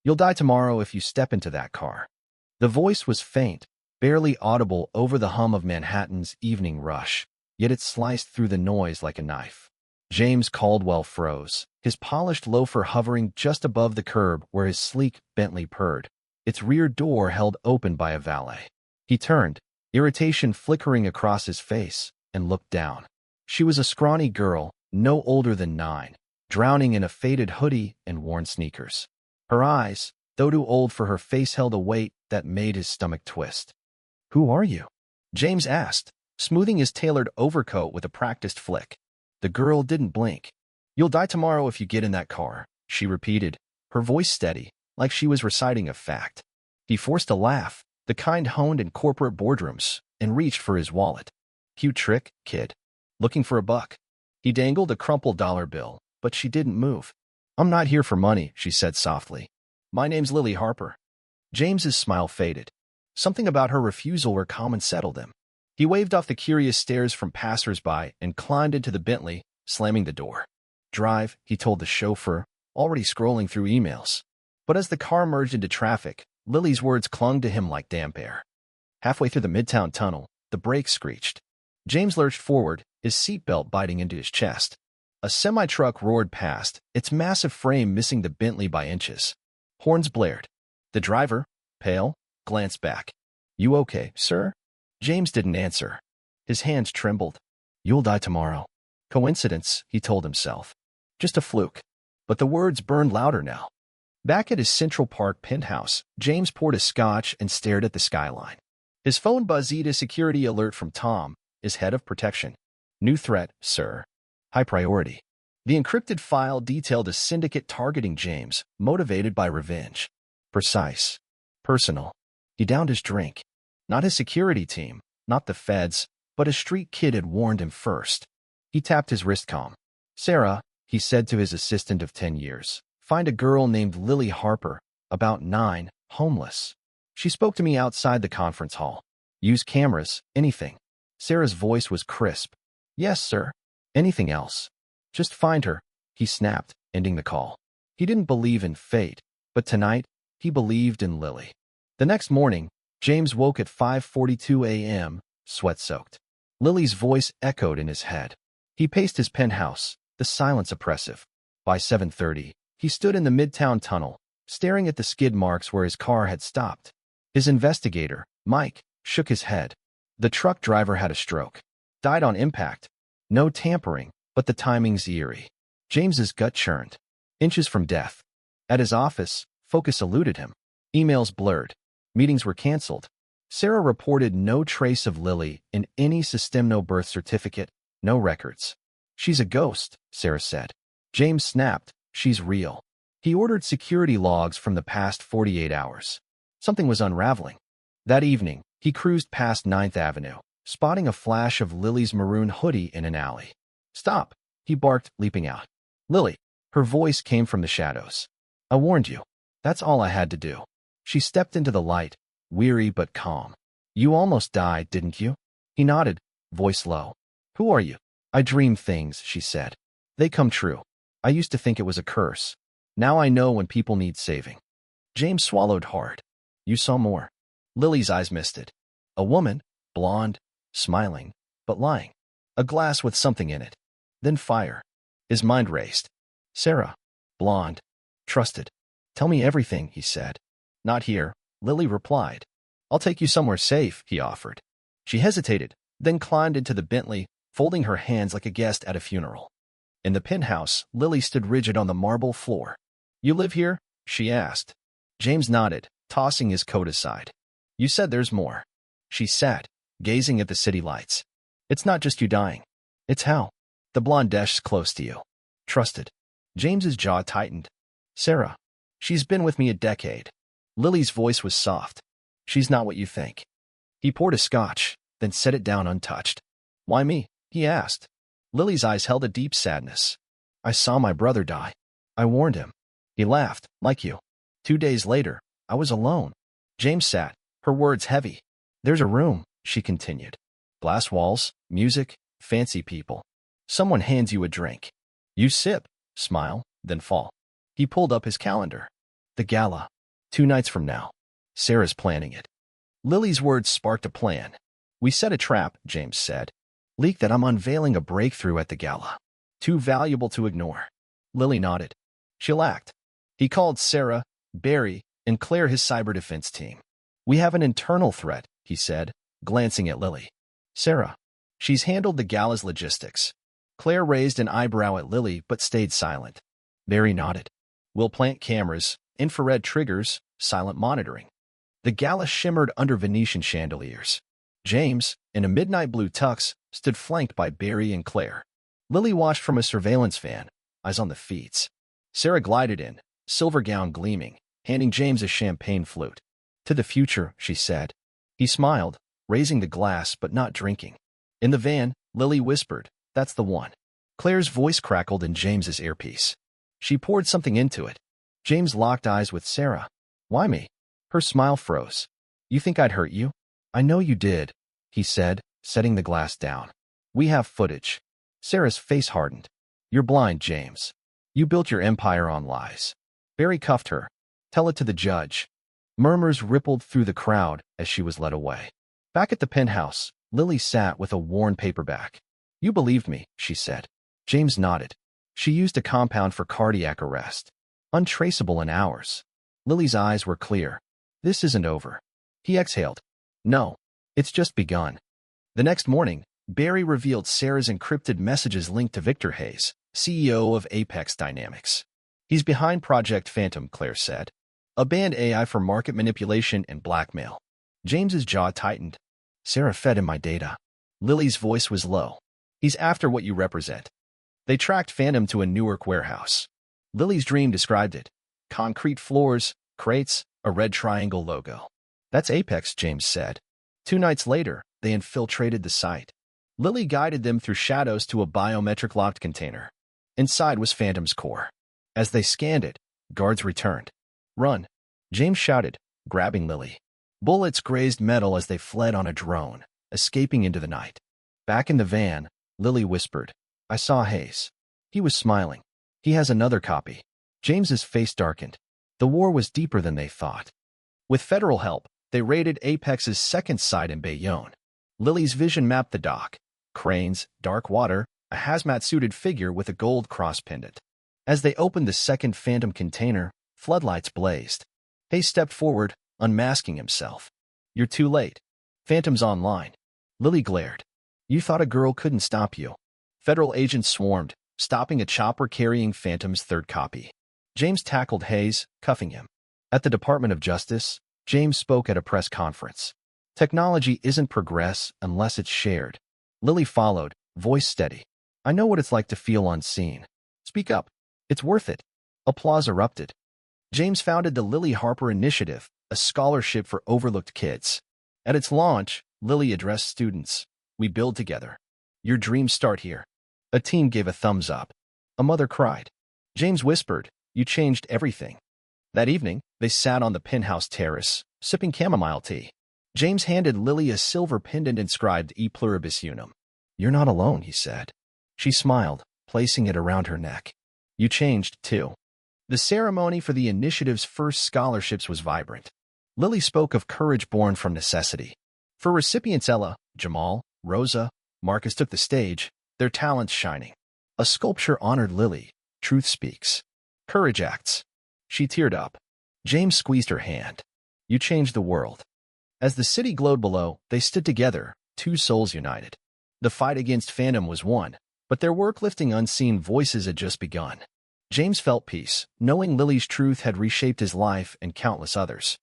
You'll die tomorrow if you step into that car. The voice was faint, barely audible over the hum of Manhattan's evening rush, yet it sliced through the noise like a knife. James Caldwell froze, his polished loafer hovering just above the curb where his sleek Bentley purred, its rear door held open by a valet. He turned, irritation flickering across his face, and looked down. She was a scrawny girl, no older than 9, drowning in a faded hoodie and worn sneakers. Her eyes, though too old for her face, held a weight that made his stomach twist. "Who are you?" James asked, smoothing his tailored overcoat with a practiced flick. The girl didn't blink. "You'll die tomorrow if you get in that car," she repeated, her voice steady, like she was reciting a fact. He forced a laugh, the kind honed in corporate boardrooms, and reached for his wallet. "Cute trick, kid. Looking for a buck?" He dangled a crumpled dollar bill, but she didn't move. "I'm not here for money," she said softly. "My name's Lily Harper." James's smile faded. Something about her refusal or calm unsettled him. He waved off the curious stares from passers-by and climbed into the Bentley, slamming the door. "Drive," he told the chauffeur, already scrolling through emails. But as the car merged into traffic, Lily's words clung to him like damp air. Halfway through the Midtown Tunnel, the brakes screeched. James lurched forward, his seatbelt biting into his chest. A semi-truck roared past, its massive frame missing the Bentley by inches. Horns blared. The driver, pale, glanced back. "You okay, sir?" James didn't answer. His hands trembled. "You'll die tomorrow." Coincidence, he told himself. Just a fluke. But the words burned louder now. Back at his Central Park penthouse, James poured a scotch and stared at the skyline. His phone buzzed a security alert from Tom, his head of protection. "New threat, sir. High priority." The encrypted file detailed a syndicate targeting James, motivated by revenge. Precise. Personal. He downed his drink. Not his security team, not the feds, but a street kid had warned him first. He tapped his wristcom. "Sarah," he said to his assistant of 10 years, "find a girl named Lily Harper, about 9, homeless. She spoke to me outside the conference hall. Use cameras, anything." Sarah's voice was crisp. "Yes, sir. Anything else? Just find her," he snapped, ending the call. He didn't believe in fate, but tonight, he believed in Lily. The next morning, James woke at 5:42 a.m., sweat-soaked. Lily's voice echoed in his head. He paced his penthouse, the silence oppressive. By 7:30, he stood in the Midtown Tunnel, staring at the skid marks where his car had stopped. His investigator, Mike, shook his head. The truck driver had a stroke. Died on impact. No tampering, but the timing's eerie. James's gut churned. Inches from death. At his office, focus eluded him. Emails blurred. Meetings were canceled. Sarah reported no trace of Lily in any system, no birth certificate, no records. "She's a ghost," Sarah said. James snapped. "She's real." He ordered security logs from the past 48 hours. Something was unraveling. That evening, he cruised past 9th Avenue, spotting a flash of Lily's maroon hoodie in an alley. "Stop," he barked, leaping out. "Lily." Her voice came from the shadows. "I warned you. That's all I had to do." She stepped into the light, weary but calm. "You almost died, didn't you?" He nodded, voice low. "Who are you?" "I dream things," she said. "They come true. I used to think it was a curse. Now I know when people need saving." James swallowed hard. "You saw more." Lily's eyes misted. A woman, blonde, smiling, but lying. A glass with something in it. Then fire. His mind raced. "Sarah. Blonde. Trusted. Tell me everything," he said. "Not here," Lily replied. "I'll take you somewhere safe," he offered. She hesitated, then climbed into the Bentley, folding her hands like a guest at a funeral. In the penthouse, Lily stood rigid on the marble floor. "You live here?" she asked. James nodded, tossing his coat aside. "You said there's more." She sat, gazing at the city lights. "It's not just you dying. It's hell. The blonde-dash's close to you. Trusted." James's jaw tightened. "Sarah. She's been with me a decade." Lily's voice was soft. "She's not what you think." He poured a scotch, then set it down untouched. "Why me?" he asked. Lily's eyes held a deep sadness. "I saw my brother die. I warned him." He laughed, "Like you. 2 days later, I was alone." James sat, her words heavy. "There's a room," she continued. "Glass walls, music, fancy people. Someone hands you a drink. You sip, smile, then fall." He pulled up his calendar. The gala. 2 nights from now. Sarah's planning it. Lily's words sparked a plan. We set a trap, James said. Leak that I'm unveiling a breakthrough at the gala. Too valuable to ignore. Lily nodded. She'll act. He called Sarah, Barry, and Claire his cyber defense team. We have an internal threat, he said, glancing at Lily. Sarah. She's handled the gala's logistics. Claire raised an eyebrow at Lily but stayed silent. Barry nodded. We'll plant cameras, infrared triggers, silent monitoring. The gala shimmered under Venetian chandeliers. James, in a midnight blue tux, stood flanked by Barry and Claire. Lily watched from a surveillance van, eyes on the feeds. Sarah glided in, silver gown gleaming, handing James a champagne flute. To the future, she said. He smiled, raising the glass but not drinking. In the van, Lily whispered, that's the one. Claire's voice crackled in James's earpiece. She poured something into it. James locked eyes with Sarah. Why me? Her smile froze. You think I'd hurt you? I know you did, he said, setting the glass down. We have footage. Sarah's face hardened. You're blind, James. You built your empire on lies. Barry cuffed her. Tell it to the judge. Murmurs rippled through the crowd as she was led away. Back at the penthouse, Lily sat with a worn paperback. You believed me, she said. James nodded. She used a compound for cardiac arrest. Untraceable in hours. Lily's eyes were clear. This isn't over. He exhaled. No, it's just begun. The next morning, Barry revealed Sarah's encrypted messages linked to Victor Hayes, CEO of Apex Dynamics. He's behind Project Phantom, Claire said. A banned AI for market manipulation and blackmail. James's jaw tightened. Sarah fed him my data. Lily's voice was low. He's after what you represent. They tracked Phantom to a Newark warehouse. Lily's dream described it. Concrete floors, crates, a red triangle logo. That's Apex, James said. 2 nights later, they infiltrated the site. Lily guided them through shadows to a biometric locked container. Inside was Phantom's core. As they scanned it, guards returned. Run, James shouted, grabbing Lily. Bullets grazed metal as they fled on a drone, escaping into the night. Back in the van, Lily whispered, I saw Hayes. He was smiling. He has another copy. James's face darkened. The war was deeper than they thought. With federal help, they raided Apex's second site in Bayonne. Lily's vision mapped the dock. Cranes, dark water, a hazmat-suited figure with a gold cross pendant. As they opened the second Phantom container, floodlights blazed. Hayes stepped forward, unmasking himself. You're too late. Phantom's online. Lily glared. You thought a girl couldn't stop you. Federal agents swarmed, stopping a chopper carrying Phantom's third copy. James tackled Hayes, cuffing him. At the Department of Justice, James spoke at a press conference. Technology isn't progress unless it's shared. Lily followed, voice steady. I know what it's like to feel unseen. Speak up. It's worth it. Applause erupted. James founded the Lily Harper Initiative, a scholarship for overlooked kids. At its launch, Lily addressed students. We build together. Your dreams start here. A team gave a thumbs up. A mother cried. James whispered, you changed everything. That evening, they sat on the penthouse terrace, sipping chamomile tea. James handed Lily a silver pendant inscribed E Pluribus Unum. You're not alone, he said. She smiled, placing it around her neck. You changed, too. The ceremony for the initiative's first scholarships was vibrant. Lily spoke of courage born from necessity. For recipients Ella, Jamal, Rosa, Marcus took the stage, their talents shining. A sculpture honored Lily, Truth Speaks. Courage acts. She teared up. James squeezed her hand. You changed the world. As the city glowed below, they stood together, 2 souls united. The fight against Phantom was won, but their work lifting unseen voices had just begun. James felt peace, knowing Lily's truth had reshaped his life and countless others.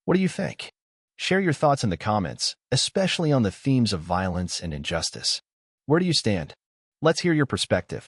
What do you think? Share your thoughts in the comments, especially on the themes of violence and injustice. Where do you stand? Let's hear your perspective.